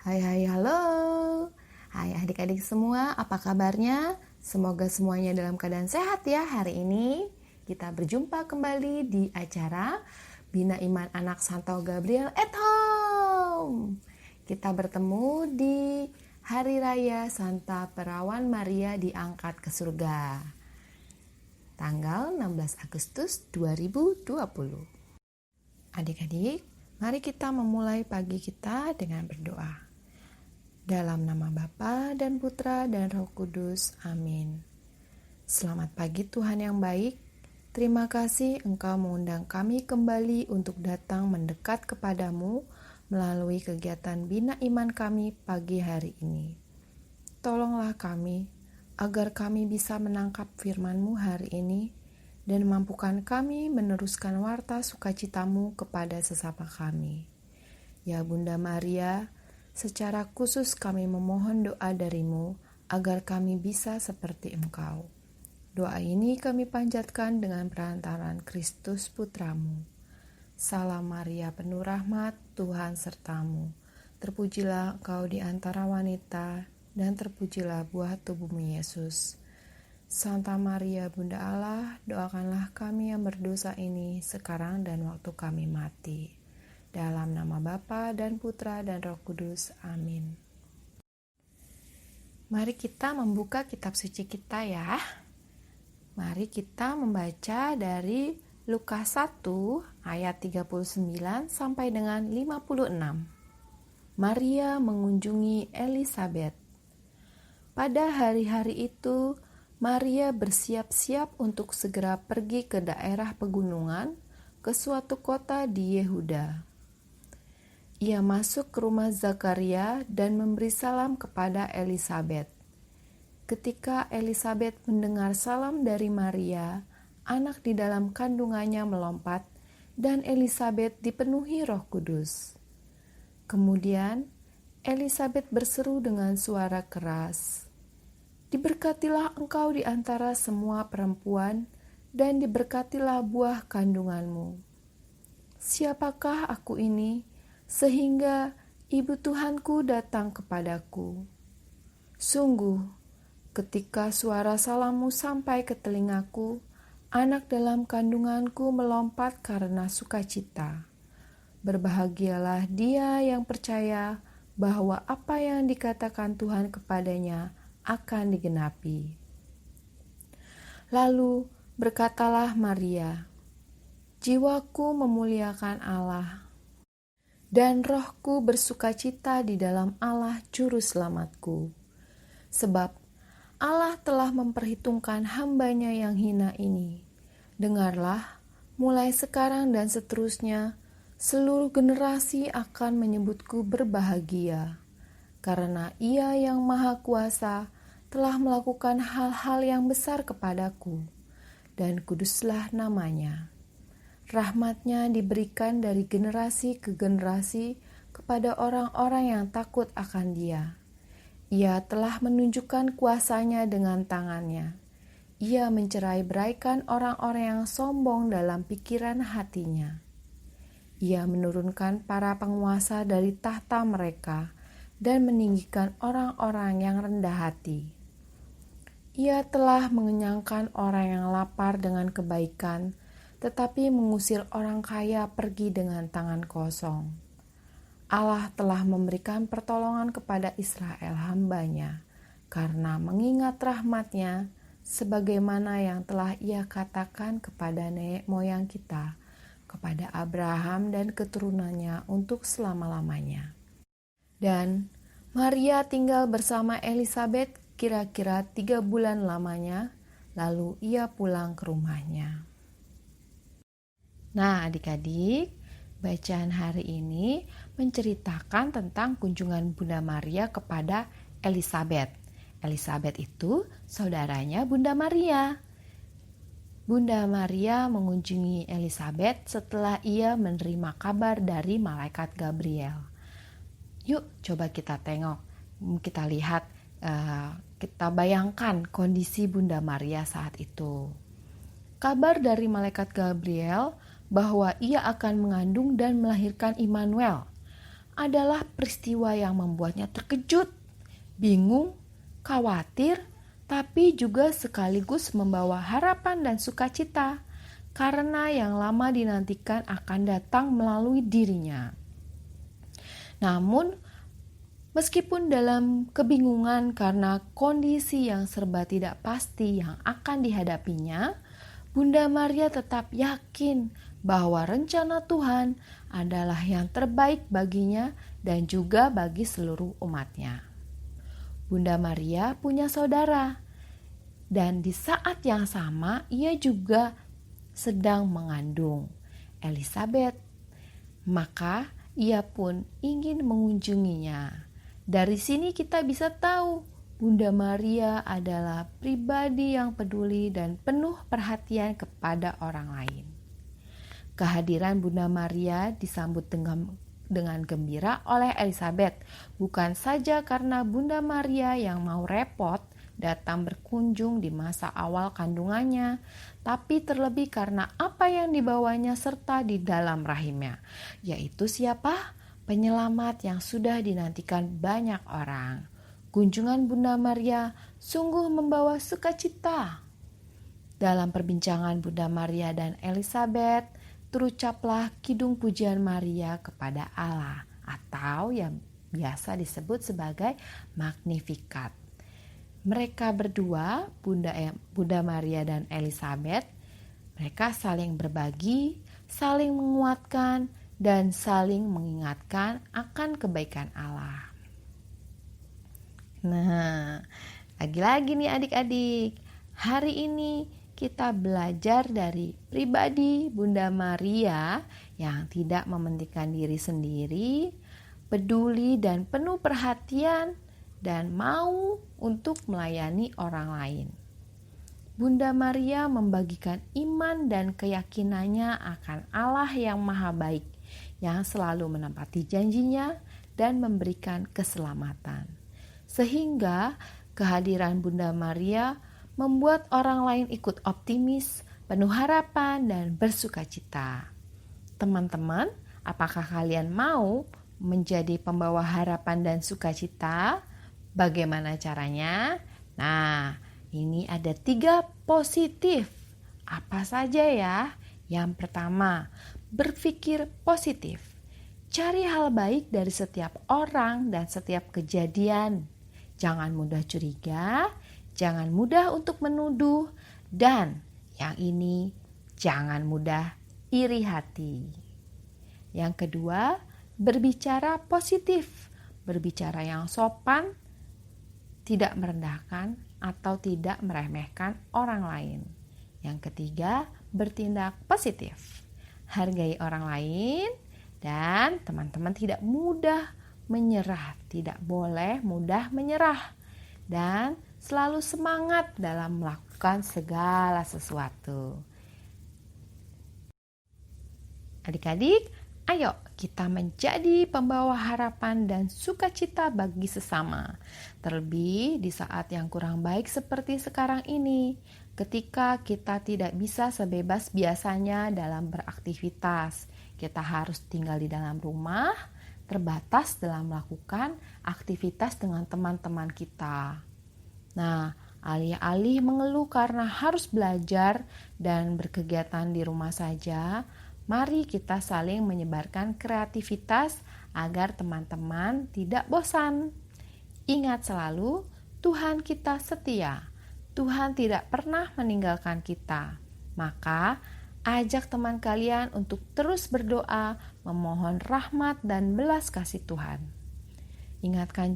Hai hai halo. Hai adik-adik semua, apa kabarnya? Semoga semuanya dalam keadaan sehat ya. Hari ini kita berjumpa kembali di acara Bina Iman Anak Santo Gabriel at Home. Kita bertemu di Hari Raya Santa Perawan Maria diangkat ke surga. Tanggal 16 Agustus 2020. Adik-adik, mari kita memulai pagi kita dengan berdoa. Dalam nama Bapa dan Putra dan Roh Kudus. Amin. Selamat pagi Tuhan yang baik. Terima kasih Engkau mengundang kami kembali untuk datang mendekat kepadamu melalui kegiatan Bina Iman kami pagi hari ini. Tolonglah kami agar kami bisa menangkap firman-Mu hari ini dan mampukan kami meneruskan warta sukacitamu kepada sesama kami. Ya Bunda Maria, secara khusus kami memohon doa darimu agar kami bisa seperti Engkau. Doa ini kami panjatkan dengan perantaraan Kristus Putramu. Salam Maria penuh rahmat, Tuhan sertamu. Terpujilah Engkau di antara wanita, dan terpujilah buah tubuhmu Yesus. Santa Maria Bunda Allah, doakanlah kami yang berdosa ini sekarang dan waktu kami mati. Dalam nama Bapa dan Putra dan Roh Kudus. Amin. Mari kita membuka kitab suci kita ya. Mari kita membaca dari Lukas 1 ayat 39 sampai dengan 56. Maria mengunjungi Elisabet. Pada hari-hari itu, Maria bersiap-siap untuk segera pergi ke daerah pegunungan, ke suatu kota di Yehuda. Ia masuk ke rumah Zakaria dan memberi salam kepada Elisabet. Ketika Elisabet mendengar salam dari Maria, anak di dalam kandungannya melompat dan Elisabet dipenuhi Roh Kudus. Kemudian Elisabet berseru dengan suara keras, "Diberkatilah engkau di antara semua perempuan dan diberkatilah buah kandunganmu. Siapakah aku ini sehingga ibu Tuhanku datang kepadaku? Sungguh, ketika suara salammu sampai ke telingaku, anak dalam kandunganku melompat karena sukacita. Berbahagialah dia yang percaya bahwa apa yang dikatakan Tuhan kepadanya akan digenapi." Lalu berkatalah Maria, "Jiwaku memuliakan Allah, dan rohku bersukacita di dalam Allah Juru Selamatku. Sebab Allah telah memperhitungkan hamba-Nya yang hina ini. Dengarlah, mulai sekarang dan seterusnya, seluruh generasi akan menyebutku berbahagia, karena Ia yang Maha Kuasa telah melakukan hal-hal yang besar kepadaku, dan kuduslah namanya. Rahmat-Nya diberikan dari generasi ke generasi kepada orang-orang yang takut akan Dia. Ia telah menunjukkan kuasa-Nya dengan tangan-Nya. Ia mencerai-beraikan orang-orang yang sombong dalam pikiran hatinya. Ia menurunkan para penguasa dari tahta mereka dan meninggikan orang-orang yang rendah hati. Ia telah mengenyangkan orang yang lapar dengan kebaikan, tetapi mengusir orang kaya pergi dengan tangan kosong. Allah telah memberikan pertolongan kepada Israel hamba-Nya, karena mengingat rahmat-Nya, sebagaimana yang telah Ia katakan kepada nenek moyang kita, kepada Abraham dan keturunannya untuk selama-lamanya. Dan Maria tinggal bersama Elisabet kira-kira 3 bulan lamanya, lalu ia pulang ke rumahnya. Nah adik-adik, bacaan hari ini menceritakan tentang kunjungan Bunda Maria kepada Elisabet. Elisabet itu saudaranya Bunda Maria. Bunda Maria mengunjungi Elisabet setelah ia menerima kabar dari malaikat Gabriel. Yuk coba kita tengok, kita lihat, kita bayangkan kondisi Bunda Maria saat itu. Kabar dari malaikat Gabriel bahwa ia akan mengandung dan melahirkan Immanuel, adalah peristiwa yang membuatnya terkejut, bingung, khawatir, tapi juga sekaligus membawa harapan dan sukacita karena yang lama dinantikan akan datang melalui dirinya. Namun, meskipun dalam kebingungan karena kondisi yang serba tidak pasti yang akan dihadapinya, Bunda Maria tetap yakin bahwa rencana Tuhan adalah yang terbaik baginya dan juga bagi seluruh umatnya. Bunda Maria punya saudara, dan di saat yang sama ia juga sedang mengandung Elizabeth. Maka ia pun ingin mengunjunginya. Dari sini kita bisa tahu Bunda Maria adalah pribadi yang peduli dan penuh perhatian kepada orang lain. Kehadiran Bunda Maria disambut dengan gembira oleh Elizabeth, bukan saja karena Bunda Maria yang mau repot datang berkunjung di masa awal kandungannya, tapi terlebih karena apa yang dibawanya serta di dalam rahimnya, yaitu siapa? Penyelamat yang sudah dinantikan banyak orang. Kunjungan Bunda Maria sungguh membawa sukacita. Dalam perbincangan Bunda Maria dan Elizabeth, terucaplah kidung pujian Maria kepada Allah, atau yang biasa disebut sebagai Magnificat. Mereka berdua, Bunda Maria dan Elizabeth, mereka saling berbagi, saling menguatkan, dan saling mengingatkan akan kebaikan Allah. Nah, lagi-lagi nih adik-adik, hari ini kita belajar dari pribadi Bunda Maria yang tidak mementingkan diri sendiri, peduli dan penuh perhatian, dan mau untuk melayani orang lain. Bunda Maria membagikan iman dan keyakinannya akan Allah yang maha baik, yang selalu menepati janjinya dan memberikan keselamatan. Sehingga kehadiran Bunda Maria membuat orang lain ikut optimis, penuh harapan, dan bersukacita. Teman-teman, apakah kalian mau menjadi pembawa harapan dan sukacita? Bagaimana caranya? Nah, ini ada 3 positif. Apa saja ya? Yang pertama, berpikir positif. Cari hal baik dari setiap orang dan setiap kejadian. Jangan mudah curiga, jangan mudah untuk menuduh, dan yang ini jangan mudah iri hati. Yang kedua, berbicara positif. Berbicara yang sopan, tidak merendahkan atau tidak meremehkan orang lain. Yang ketiga, bertindak positif. Hargai orang lain dan teman-teman tidak mudah menyerah, tidak boleh mudah menyerah, dan selalu semangat dalam melakukan segala sesuatu. Adik-adik, ayo kita menjadi pembawa harapan dan sukacita bagi sesama. Terlebih di saat yang kurang baik seperti sekarang ini, ketika kita tidak bisa sebebas biasanya dalam beraktivitas. Kita harus tinggal di dalam rumah, terbatas dalam melakukan aktivitas dengan teman-teman kita. Nah, alih-alih mengeluh karena harus belajar dan berkegiatan di rumah saja, mari kita saling menyebarkan kreativitas agar teman-teman tidak bosan. Ingat selalu, Tuhan kita setia. Tuhan tidak pernah meninggalkan kita. Maka, ajak teman kalian untuk terus berdoa, memohon rahmat dan belas kasih Tuhan. Ingatkan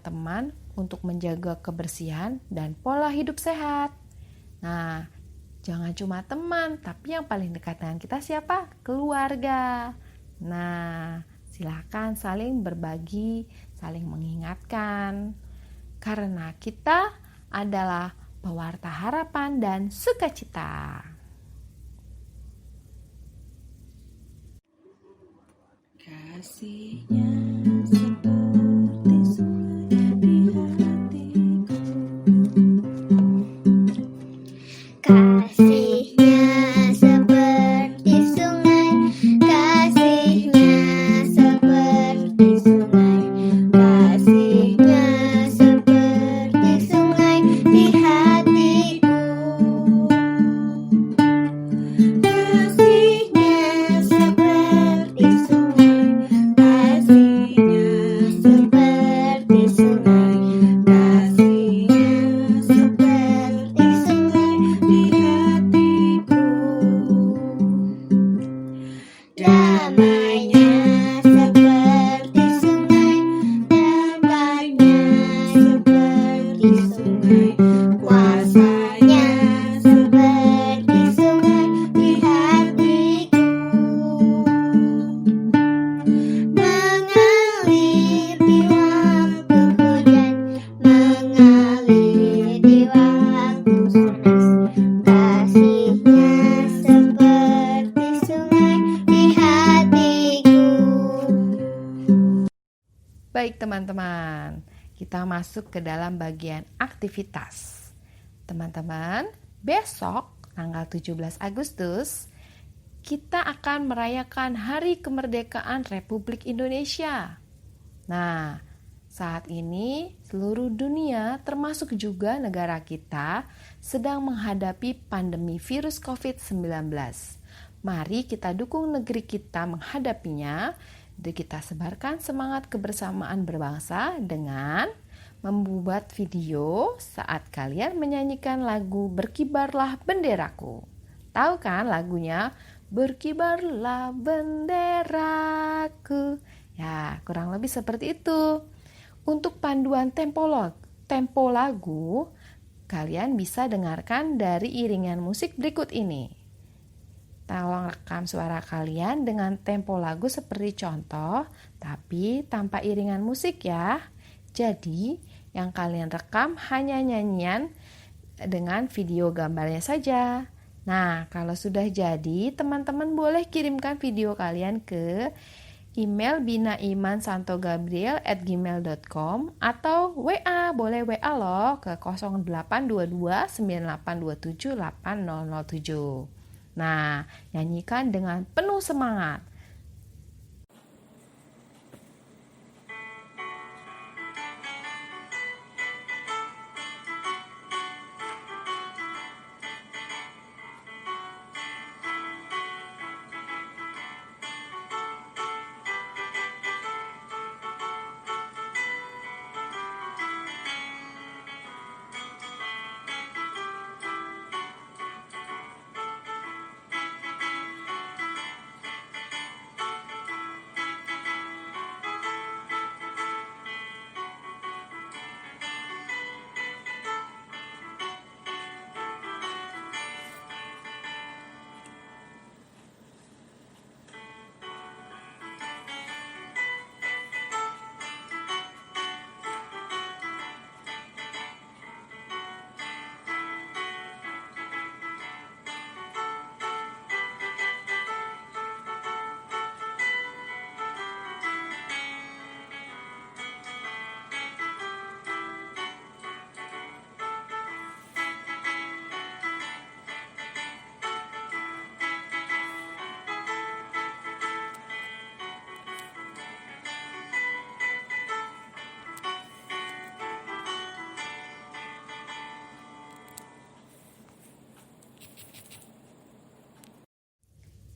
teman untuk menjaga kebersihan dan pola hidup sehat. Nah, jangan cuma teman, tapi yang paling dekat dengan kita siapa? Keluarga. Nah, silakan saling berbagi, saling mengingatkan. Karena kita adalah pewarta harapan dan sukacita. Kasihnya seperti sungai di hatiku. Kasihnya seperti sungai, kasihnya Baik teman-teman, kita masuk ke dalam bagian aktivitas. Teman-teman, besok tanggal 17 Agustus kita akan merayakan Hari Kemerdekaan Republik Indonesia. Nah, saat ini seluruh dunia termasuk juga negara kita sedang menghadapi pandemi virus COVID-19. Mari kita dukung negeri kita menghadapinya. Kita sebarkan semangat kebersamaan berbangsa dengan membuat video saat kalian menyanyikan lagu Berkibarlah Benderaku. Tahu kan lagunya? Berkibarlah benderaku. Ya, kurang lebih seperti itu. Untuk panduan tempo lagu, kalian bisa dengarkan dari iringan musik berikut ini. Tolong rekam suara kalian dengan tempo lagu seperti contoh, tapi tanpa iringan musik ya. Jadi, yang kalian rekam hanya nyanyian dengan video gambarnya saja. Nah, kalau sudah jadi, teman-teman boleh kirimkan video kalian ke email binaimansantogabriel@gmail.com atau WA, boleh WA loh ke 0822 9827 8007. Nah, nyanyikan dengan penuh semangat.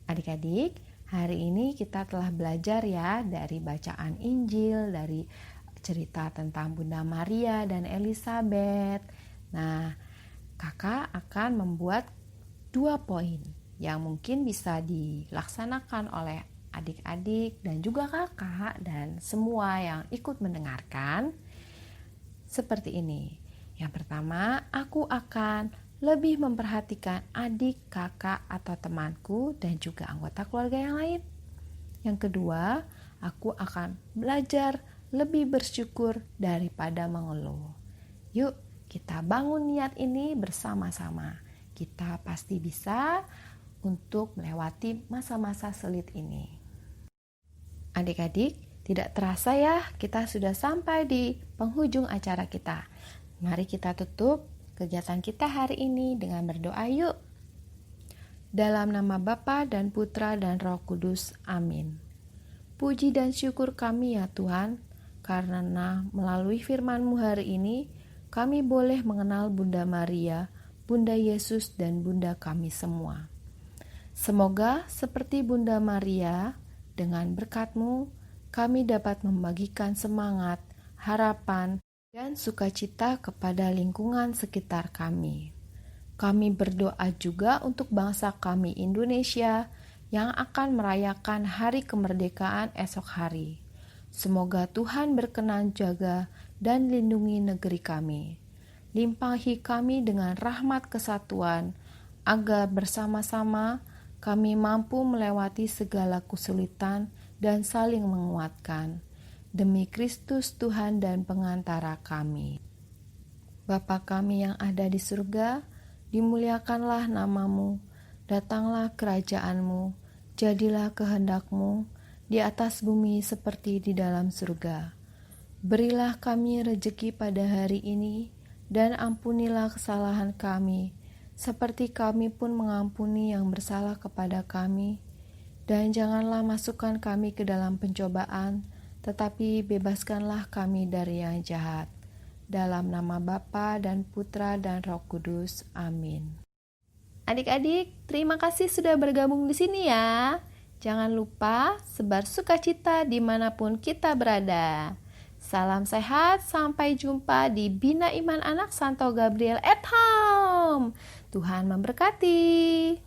Adik-adik, hari ini kita telah belajar ya dari bacaan Injil, dari cerita tentang Bunda Maria dan Elizabeth. Nah, kakak akan membuat 2 poin yang mungkin bisa dilaksanakan oleh adik-adik dan juga kakak dan semua yang ikut mendengarkan. Seperti ini. Yang pertama, aku akan lebih memperhatikan adik, kakak, atau temanku dan juga anggota keluarga yang lain. Yang kedua, aku akan belajar lebih bersyukur daripada mengeluh. Yuk, kita bangun niat ini bersama-sama. Kita pasti bisa untuk melewati masa-masa sulit ini. Adik-adik, tidak terasa ya, kita sudah sampai di penghujung acara kita. Mari kita tutup kegiatan kita hari ini dengan berdoa yuk. Dalam nama Bapa dan Putra dan Roh Kudus, amin. Puji dan syukur kami ya Tuhan, karena melalui firman-Mu hari ini, kami boleh mengenal Bunda Maria, Bunda Yesus dan Bunda kami semua. Semoga seperti Bunda Maria, dengan berkat-Mu, kami dapat membagikan semangat, harapan, dan sukacita kepada lingkungan sekitar kami. Kami berdoa juga untuk bangsa kami Indonesia yang akan merayakan Hari Kemerdekaan esok hari. Semoga Tuhan berkenan jaga dan lindungi negeri kami. Limpahi kami dengan rahmat kesatuan, agar bersama-sama kami mampu melewati segala kesulitan dan saling menguatkan. Demi Kristus Tuhan dan pengantara kami. Bapa kami yang ada di surga, dimuliakanlah nama-Mu, datanglah kerajaan-Mu, jadilah kehendak-Mu di atas bumi seperti di dalam surga. Berilah kami rejeki pada hari ini, dan ampunilah kesalahan kami, seperti kami pun mengampuni yang bersalah kepada kami. Dan janganlah masukkan kami ke dalam pencobaan, tetapi bebaskanlah kami dari yang jahat. Dalam nama Bapa dan Putra dan Roh Kudus. Amin. Adik-adik, terima kasih sudah bergabung di sini ya. Jangan lupa sebar sukacita dimanapun kita berada. Salam sehat, sampai jumpa di Bina Iman Anak Santo Gabriel at Home. Tuhan memberkati.